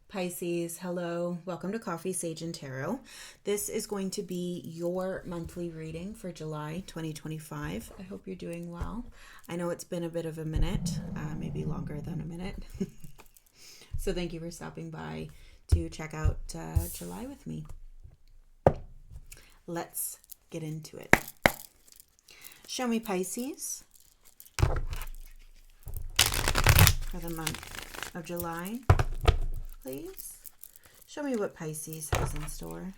Pisces, hello. Welcome to Coffee, Sage, and Tarot. This is going to be your monthly reading for July 2025. I hope you're doing well. I know it's been a bit of a minute, maybe longer than a minute. So thank you for stopping by to check out July with me. Let's get into it. Show me Pisces for the month of July. Please show me what Pisces has in store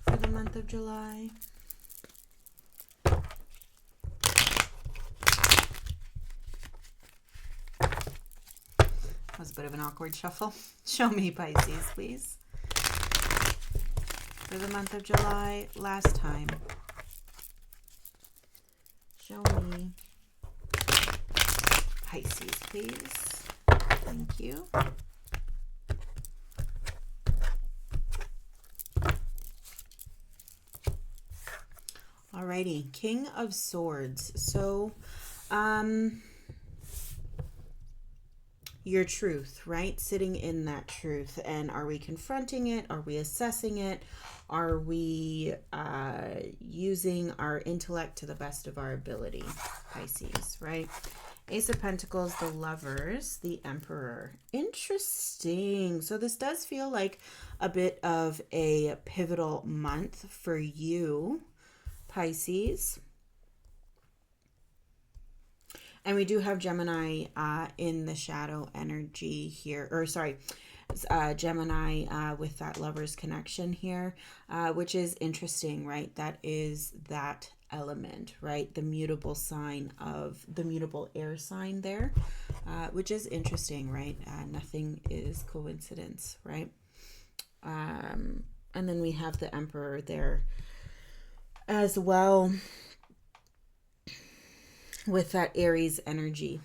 for the month of July. That was a bit of an awkward shuffle. Show me Pisces, please, for the month of July. Last time. Show me Pisces, please. Thank you. Alrighty, King of Swords. So, your truth, right? Sitting in that truth. And are we confronting it? Are we assessing it? Are we using our intellect to the best of our ability? Pisces, right? Ace of Pentacles, the Lovers, the Emperor. Interesting. So this does feel like a bit of a pivotal month for you, Pisces. And we do have Gemini in the shadow energy here. Or sorry, Gemini with that Lovers connection here, which is interesting, right? That is that element, right? The mutable sign of the mutable air sign there, which is interesting, right? Nothing is coincidence, right? And then we have the Emperor there as well with that Aries energy.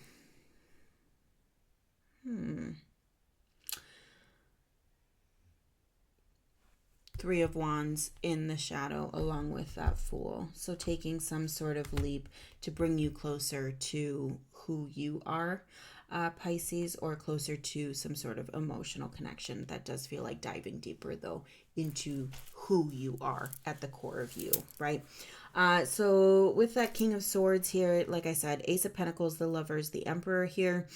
Three of Wands in the shadow along with that Fool. So taking some sort of leap to bring you closer to who you are, Pisces, or closer to some sort of emotional connection. That does feel like diving deeper, though, into who you are at the core of you, right? So with that King of Swords here, like I said, Ace of Pentacles, the Lovers, the Emperor here,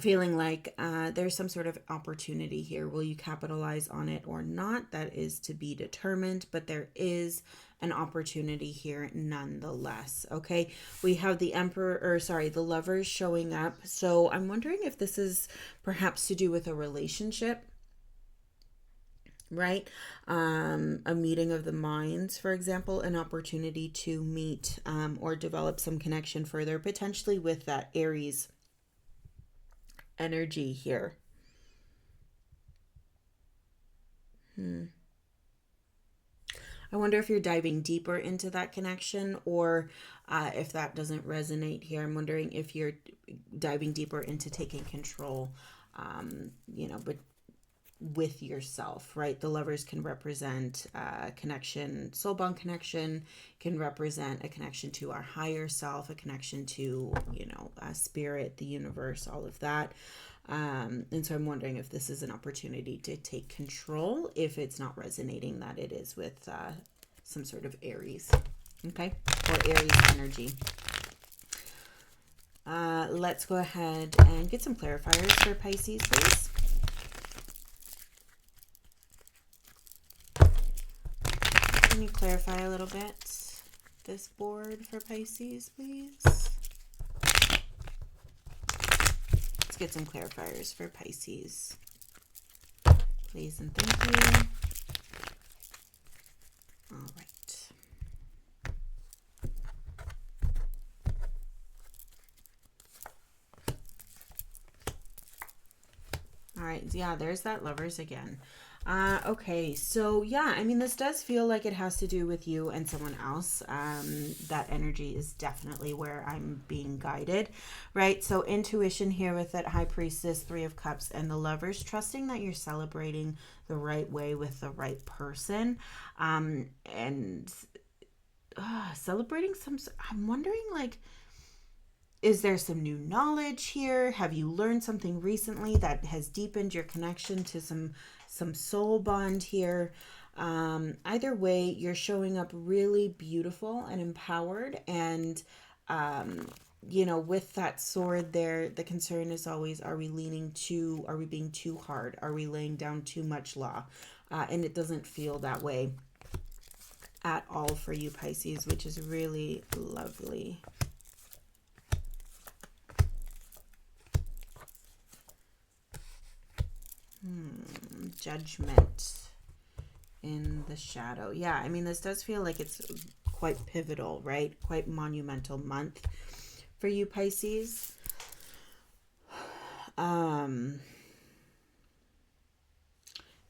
feeling like there's some sort of opportunity here. Will you capitalize on it or not? That is to be determined, but there is an opportunity here nonetheless. Okay, we have the the Lovers showing up. So I'm wondering if this is perhaps to do with a relationship, right? A meeting of the minds, for example, an opportunity to meet or develop some connection further, potentially with that Aries energy here. I wonder if you're diving deeper into that connection, or if that doesn't resonate here. I'm wondering if you're diving deeper into taking control, but with yourself, right? The Lovers can represent connection, soul bond connection, can represent a connection to our higher self, a connection to, spirit, the universe, all of that. And so I'm wondering if this is an opportunity to take control, if it's not resonating, that it is with some sort of Aries, okay? Or Aries energy. Let's go ahead and get some clarifiers for Pisces, please. Can you clarify a little bit this board for Pisces, please? Let's get some clarifiers for Pisces, please and thank you. All right. All right, yeah, there's that Lovers again. Okay, so yeah, I mean, this does feel like it has to do with you and someone else. That energy is definitely where I'm being guided, right? So intuition here with that High Priestess, Three of Cups, and the Lovers, trusting that you're celebrating the right way with the right person, and celebrating some, I'm wondering, like, Is there some new knowledge here? Have you learned something recently that has deepened your connection to some soul bond here? Either way, you're showing up really beautiful and empowered. And, with that sword there, the concern is always, are we being too hard? Are we laying down too much law? And it doesn't feel that way at all for you, Pisces, which is really lovely. Judgment in the shadow. Yeah, I mean, this does feel like it's quite pivotal, right? Quite monumental month for you, Pisces.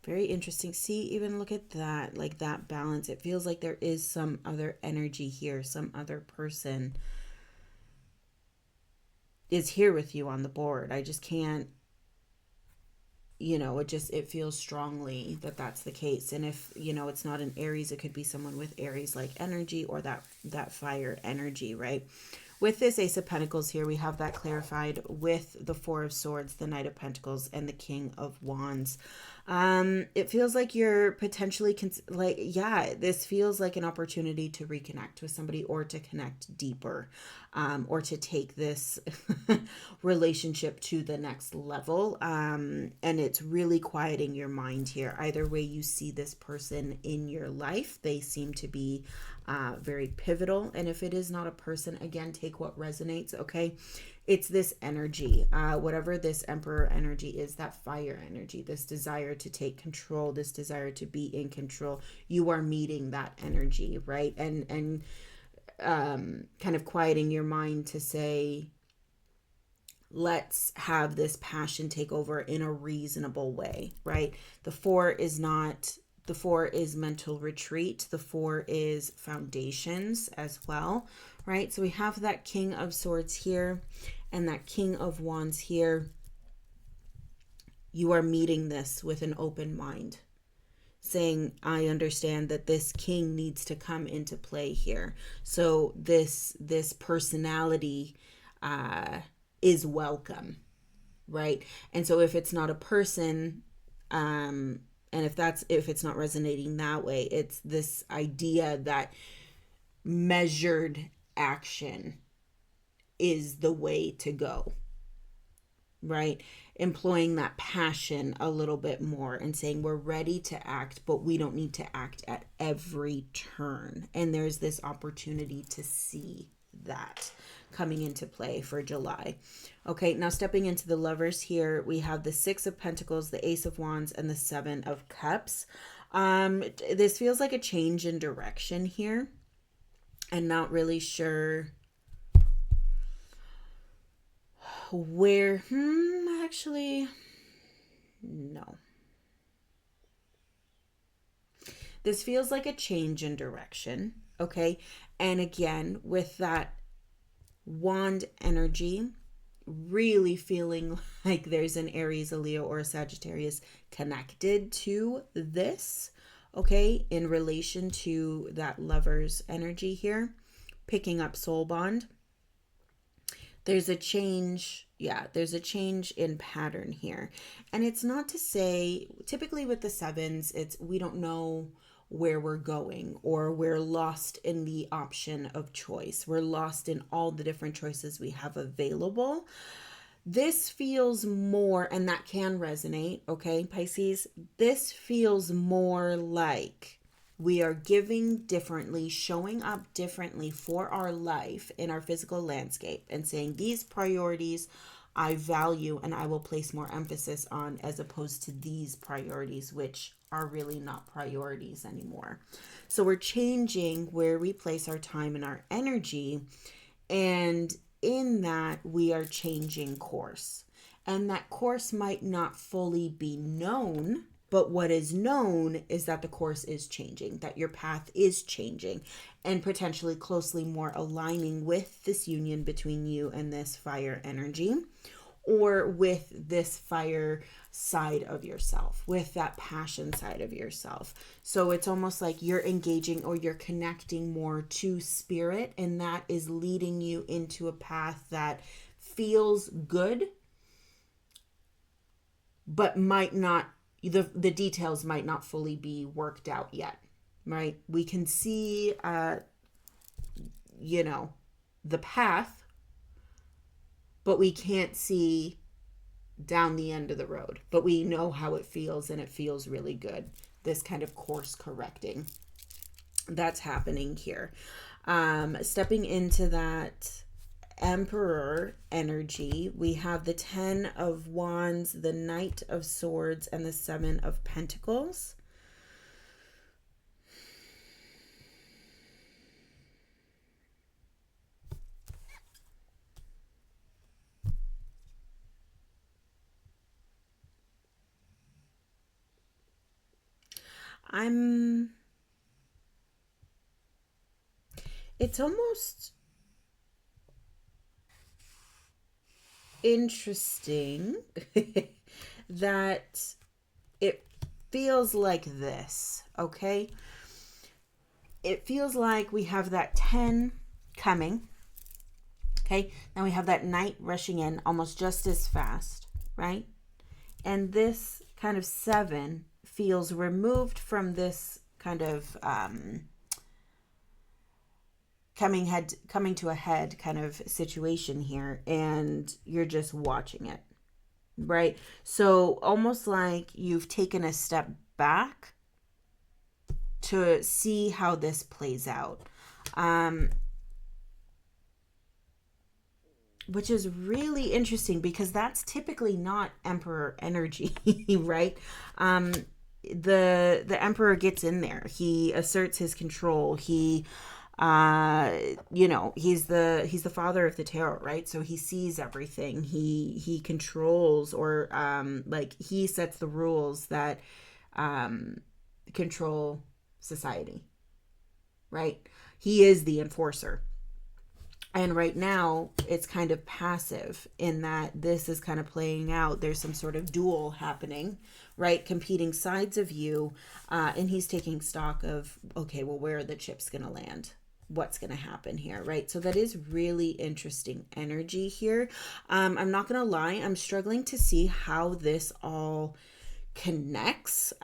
Very interesting. See, even look at that, like that balance. It feels like there is some other energy here, some other person is here with you on the board. I just can't, it feels strongly that that's the case. And if, it's not an Aries, it could be someone with Aries like energy, or that fire energy, right? With this Ace of Pentacles here, we have that clarified with the Four of Swords, the Knight of Pentacles, and the King of Wands. It feels like you're potentially this feels like an opportunity to reconnect with somebody, or to connect deeper, or to take this relationship to the next level. And it's really quieting your mind here. Either way you see this person in your life, they seem to be very pivotal. And if it is not a person, again, take what resonates, okay? It's this energy, whatever this Emperor energy is, that fire energy, this desire to take control, this desire to be in control. You are meeting that energy, right? And kind of quieting your mind to say, let's have this passion take over in a reasonable way, right? The four is mental retreat. The four is foundations as well, right? So we have that King of Swords here and that King of Wands here. You are meeting this with an open mind, saying, I understand that this king needs to come into play here. So this personality is welcome, right? And so if it's not a person, and if it's not resonating that way, it's this idea that measured action is the way to go, right? Employing that passion a little bit more and saying we're ready to act, but we don't need to act at every turn. And there's this opportunity to see that coming into play for July. Okay, now stepping into the Lovers here, we have the Six of Pentacles, the Ace of Wands, and the Seven of Cups. This feels like a change in direction here, and not really sure where. Actually, no. This feels like a change in direction, okay? And again, with that wand energy, really feeling like there's an Aries, a Leo, or a Sagittarius connected to this, okay, in relation to that Lover's energy here, picking up soul bond. There's a change, there's a change in pattern here. And it's not to say, typically with the sevens, it's we don't know where we're going, or we're lost in the option of choice. We're lost in all the different choices we have available. This feels more, and that can resonate, okay, Pisces? This feels more like we are giving differently, showing up differently for our life in our physical landscape, and saying these priorities I value and I will place more emphasis on, as opposed to these priorities, which are really not priorities anymore. So we're changing where we place our time and our energy, and in that we are changing course. And that course might not fully be known, but what is known is that the course is changing, that your path is changing, and potentially closely more aligning with this union between you and this fire energy. or with this fire side of yourself, with that passion side of yourself. So it's almost like you're engaging or you're connecting more to spirit, and that is leading you into a path that feels good, but might not, the details might not fully be worked out yet, right? We can see, the path, but we can't see down the end of the road, but we know how it feels, and it feels really good. This kind of course correcting that's happening here. Stepping into that Emperor energy, we have the 10 of Wands, the Knight of Swords, and the 7 of Pentacles. It's almost interesting that it feels like this, okay? It feels like we have that 10 coming, okay? Now we have that Knight rushing in almost just as fast, right? And this kind of 7 feels removed from this kind of coming to a head kind of situation here, and you're just watching it, right? So almost like you've taken a step back to see how this plays out, which is really interesting because typically not Emperor energy, right? The Emperor gets in there. He asserts his control. He's the father of the tarot, right? So he sees everything. He controls, or he sets the rules that control society, right? He is the enforcer. And right now, it's kind of passive in that this is kind of playing out. There's some sort of duel happening, right? Competing sides of you. And he's taking stock of, okay, well, where are the chips going to land? What's going to happen here, right? So that is really interesting energy here. I'm not going to lie. I'm struggling to see how this all connects,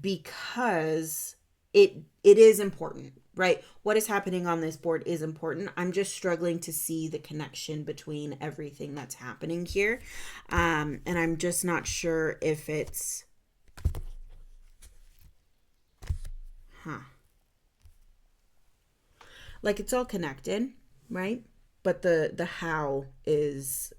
because it is important, right? What is happening on this board is important. I'm just struggling to see the connection between everything that's happening here. And I'm just not sure if it's, like it's all connected, right? But the how is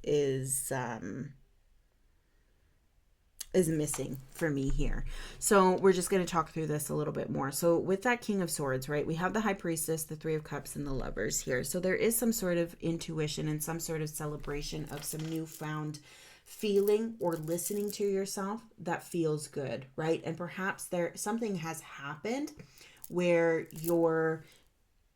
missing for me here. So we're just going to talk through this a little bit more. So with that King of Swords, right, we have the High Priestess, the Three of Cups, and the Lovers here. So there is some sort of intuition and some sort of celebration of some newfound feeling or listening to yourself that feels good, right? And perhaps something has happened where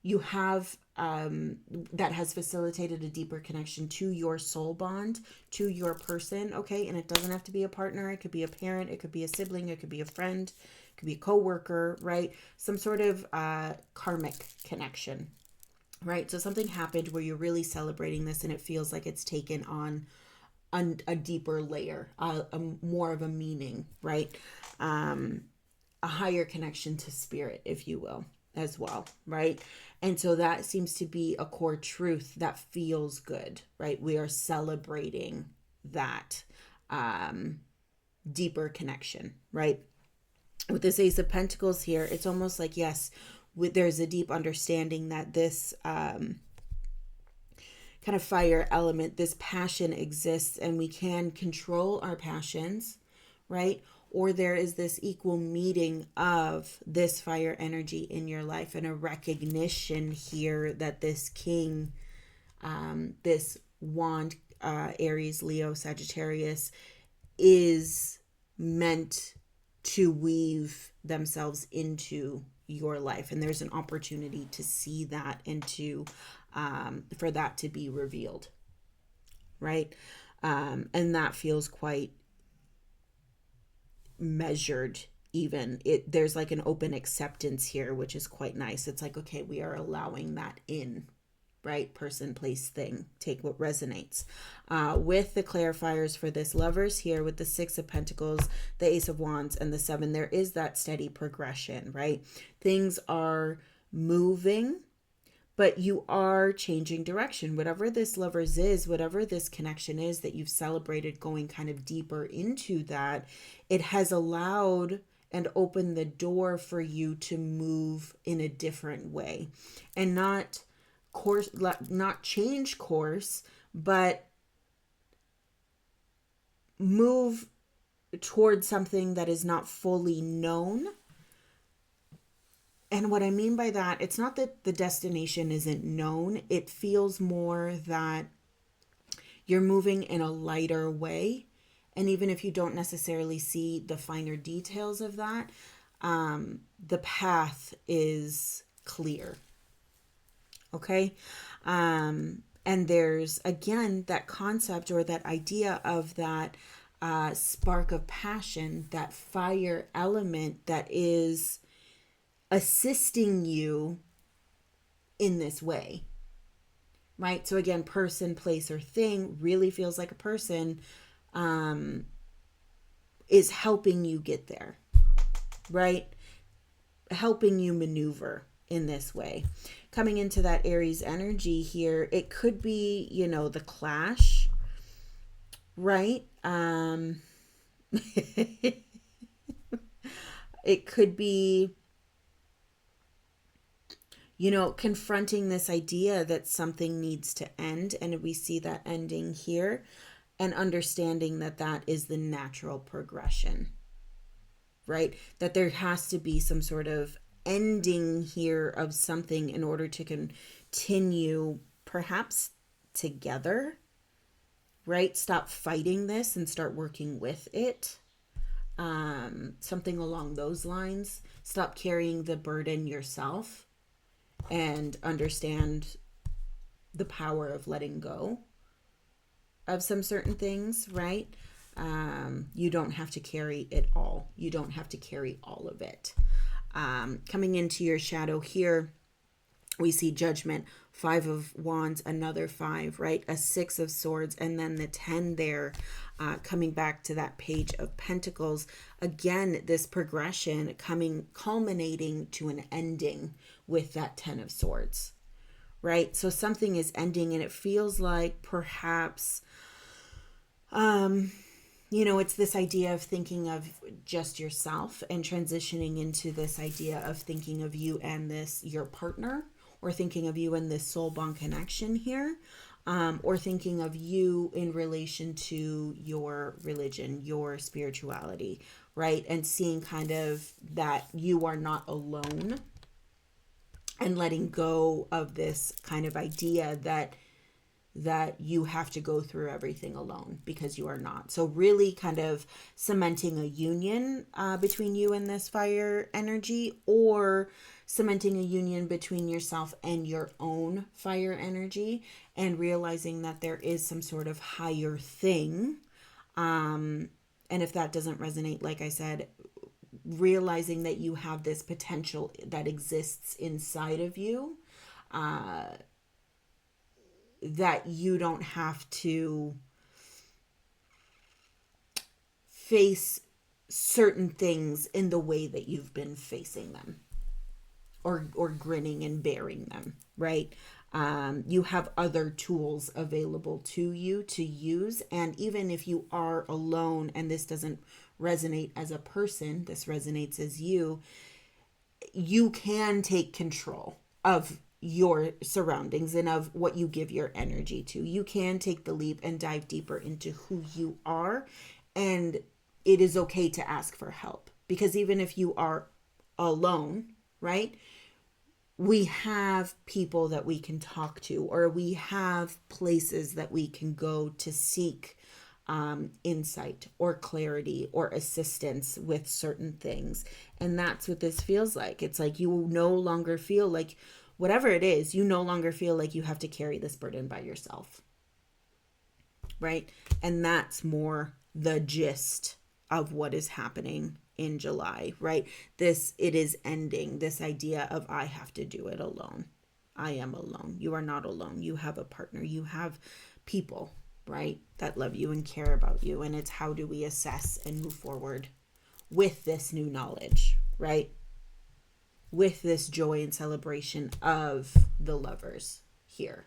you have that has facilitated a deeper connection to your soul bond, to your person, okay? And it doesn't have to be a partner. It could be a parent. It could be a sibling. It could be a friend. It could be a coworker, right? Some sort of karmic connection, right? So something happened where you're really celebrating this, and it feels like it's taken on a deeper layer, more of a meaning, right? A higher connection to spirit, if you will, as well, right? And so that seems to be a core truth that feels good, right? We are celebrating that deeper connection, right? With this Ace of Pentacles here, it's almost like, yes, there's a deep understanding that this kind of fire element, this passion exists, and we can control our passions, right? Or there is this equal meeting of this fire energy in your life, and a recognition here that this king, this wand, Aries, Leo, Sagittarius, is meant to weave themselves into your life. And there's an opportunity to see that and to, for that to be revealed, right? And that feels quite measured. Even there's like an open acceptance here, which is quite nice. It's like, okay, we are allowing that in, right? Person, place, thing. Take what resonates. With the clarifiers for this lovers here, with the Six of Pentacles, the Ace of Wands, and the Seven, there is that steady progression, right? Things are moving, but you are changing direction. Whatever this lovers is, whatever this connection is that you've celebrated, going kind of deeper into that, it has allowed and opened the door for you to move in a different way, and not change course, but move towards something that is not fully known. And what I mean by that, it's not that the destination isn't known. It feels more that you're moving in a lighter way. And even if you don't necessarily see the finer details of that, the path is clear. Okay? And there's, again, that concept or that idea of that spark of passion, that fire element that is assisting you in this way, right? So again, person, place, or thing really feels like a person is helping you get there, right? Helping you maneuver in this way. Coming into that Aries energy here, it could be, the clash, right? It could be, confronting this idea that something needs to end. And we see that ending here, and understanding that that is the natural progression, right? That there has to be some sort of ending here of something in order to continue perhaps together, right? Stop fighting this and start working with it. Something along those lines. Stop carrying the burden yourself and understand the power of letting go of some certain things, right? You don't have to carry it all. You don't have to carry all of it. Coming into your shadow here, we see Judgment, Five of Wands, another 5, right? A 6 of Swords, and then the 10 there, coming back to that Page of Pentacles. Again, this progression culminating to an ending with that 10 of Swords, right? So something is ending, and it feels like perhaps, it's this idea of thinking of just yourself and transitioning into this idea of thinking of you and your partner, or thinking of you and this soul bond connection here, or thinking of you in relation to your religion, your spirituality, right? And seeing kind of that you are not alone, and letting go of this kind of idea that you have to go through everything alone, because you are not. So really kind of cementing a union between you and this fire energy, or cementing a union between yourself and your own fire energy, and realizing that there is some sort of higher thing. And if that doesn't resonate, like I said, realizing that you have this potential that exists inside of you, that you don't have to face certain things in the way that you've been facing them, or grinning and bearing them, right? You have other tools available to you to use. And even if you are alone and this doesn't resonate as a person, this resonates as you can take control of your surroundings and of what you give your energy to. You can take the leap and dive deeper into who you are. And it is okay to ask for help, because even if you are alone, right? We have people that we can talk to, or we have places that we can go to seek insight or clarity or assistance with certain things. And that's what this feels like. It's like you no longer feel like, whatever it is, you no longer feel like you have to carry this burden by yourself, right? And that's more the gist of what is happening in July, right? It is ending this idea of I have to do it alone. I am alone. You are not alone. You have a partner. You have people, right, that love you and care about you. And it's how do we assess and move forward with this new knowledge, right? With this joy and celebration of the lovers here,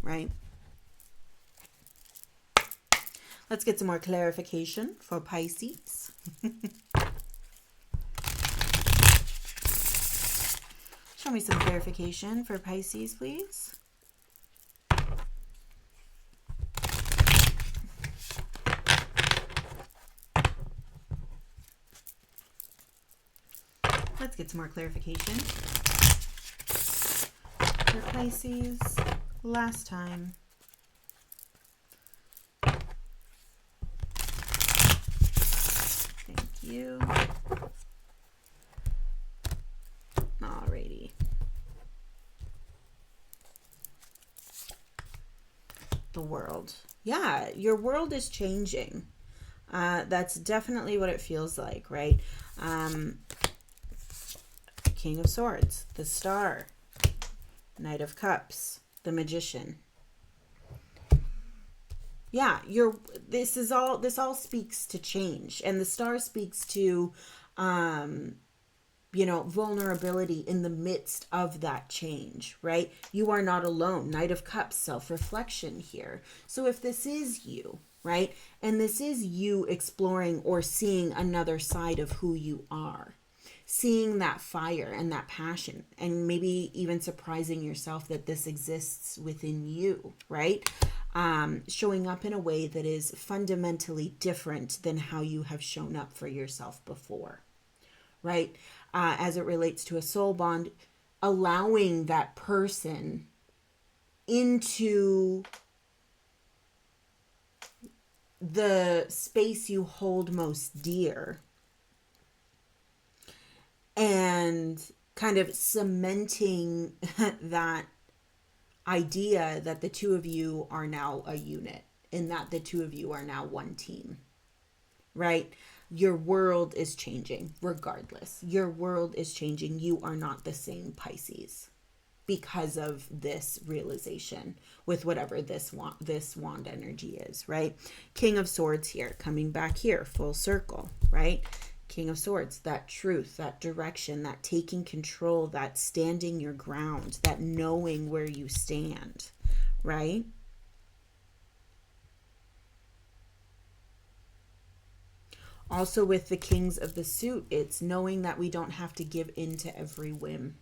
right? Let's get some more clarification for Pisces. Show me some clarification for Pisces, please. Let's get some more clarification for Pisces. Last time. Thank you. Alrighty. The world. Yeah, your world is changing. That's definitely what it feels like, right? King of Swords, the Star, Knight of Cups, the Magician. Yeah, this all speaks to change, and the Star speaks to vulnerability in the midst of that change, right? You are not alone. Knight of Cups, self-reflection here. So if this is you, right, and this is you exploring or seeing another side of who you are, seeing that fire and that passion, and maybe even surprising yourself that this exists within you, right? Showing up in a way that is fundamentally different than how you have shown up for yourself before, right? As it relates to a soul bond, allowing that person into the space you hold most dear and kind of cementing that idea that the two of you are now a unit and that the two of you are now one team, right? Your world is changing regardless. Your world is changing. You are not the same, Pisces, because of this realization with whatever this wand energy is, right? King of Swords here, coming back here, full circle, right? King of Swords, that truth, that direction, that taking control, that standing your ground, that knowing where you stand, right? Also with the Kings of the Suit, it's knowing that we don't have to give in to every whim.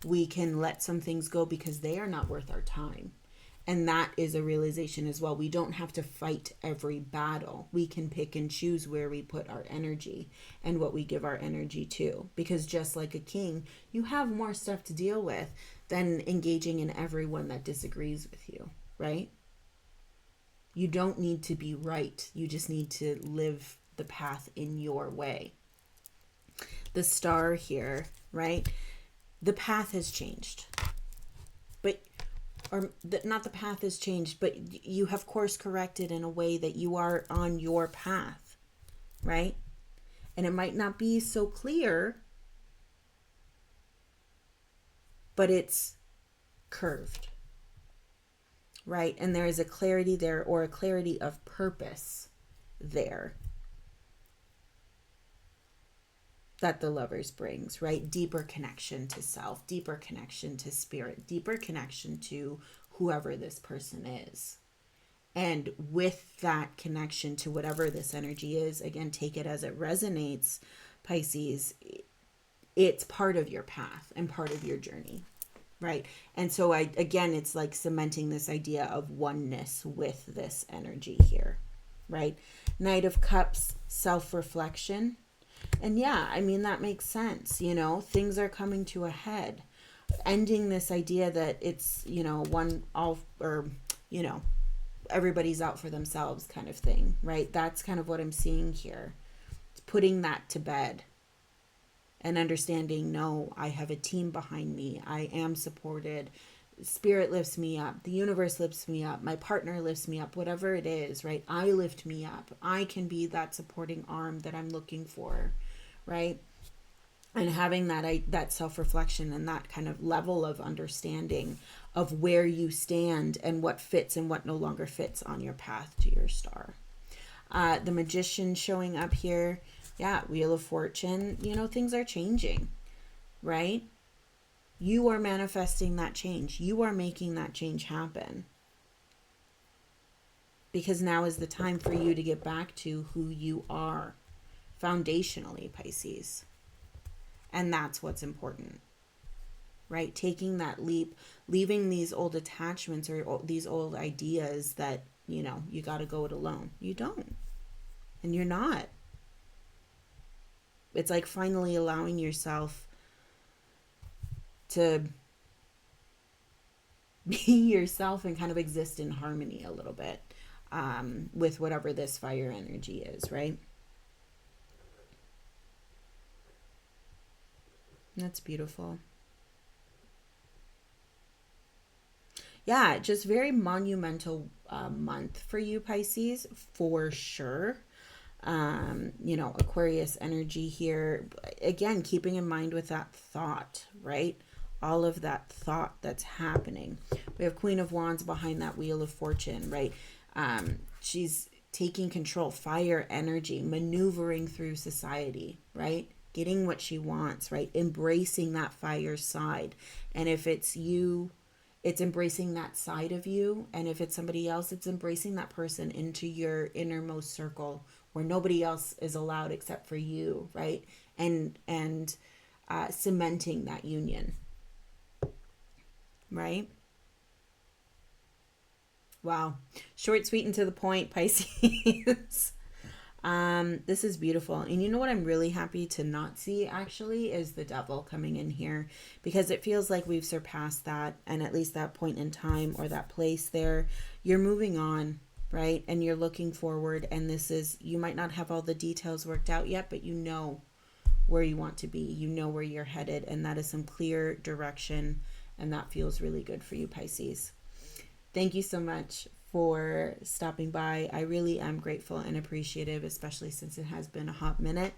We can let some things go because they are not worth our time. And that is a realization as well. We don't have to fight every battle. We can pick and choose where we put our energy and what we give our energy to. Because just like a king, you have more stuff to deal with than engaging in everyone that disagrees with you, right? You don't need to be right. You just need to live the path in your way. The Star here, right? The path has changed. Not the path has changed, but you have course corrected in a way that you are on your path, right? And it might not be so clear, but it's curved, right? And there is a clarity there, or a clarity of purpose there, that the Lovers brings, right? Deeper connection to self, deeper connection to spirit, deeper connection to whoever this person is. And with that connection to whatever this energy is, again, take it as it resonates, Pisces, it's part of your path and part of your journey, right? And so it's like cementing this idea of oneness with this energy here, right? Knight of Cups, self-reflection. And yeah, I mean, that makes sense. Things are coming to a head, ending this idea that it's, everybody's out for themselves kind of thing, right? That's kind of what I'm seeing here. It's putting that to bed and understanding, no, I have a team behind me. I am supported. Spirit lifts me up, the universe lifts me up, my partner lifts me up, whatever it is, right? I lift me up. I can be that supporting arm that I'm looking for, right? And having that self-reflection and that kind of level of understanding of where you stand and what fits and what no longer fits on your path to your star. The Magician showing up here. Yeah, Wheel of Fortune. Things are changing, right? You are manifesting that change. You are making that change happen. Because now is the time for you to get back to who you are foundationally, Pisces. And that's what's important, right? Taking that leap, leaving these old attachments or these old ideas that, you got to go it alone. You don't. And you're not. It's like finally allowing yourself to be yourself and kind of exist in harmony a little bit with whatever this fire energy is, right? That's beautiful. Yeah, just very monumental month for you, Pisces, for sure. Aquarius energy here. Again, keeping in mind with that thought, right? All of that thought that's happening. We have Queen of Wands behind that Wheel of Fortune, right? She's taking control, fire energy, maneuvering through society, right? Getting what she wants, right? Embracing that fire side. And if it's you, it's embracing that side of you. And if it's somebody else, it's embracing that person into your innermost circle where nobody else is allowed except for you, right? And cementing that union, right? Wow. Short, sweet, and to the point, Pisces. This is beautiful. And you know what I'm really happy to not see actually is the devil coming in here, because it feels like we've surpassed that, and at least that point in time or that place there. You're moving on, right? And you're looking forward, and you might not have all the details worked out yet, but you know where you want to be. You know where you're headed, and that is some clear direction, and that feels really good for you, Pisces. Thank you so much for stopping by. I really am grateful and appreciative, especially since it has been a hot minute.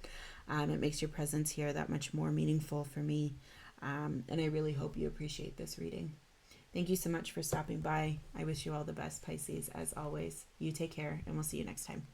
It makes your presence here that much more meaningful for me. And I really hope you appreciate this reading. Thank you so much for stopping by. I wish you all the best, Pisces, as always. You take care, and we'll see you next time.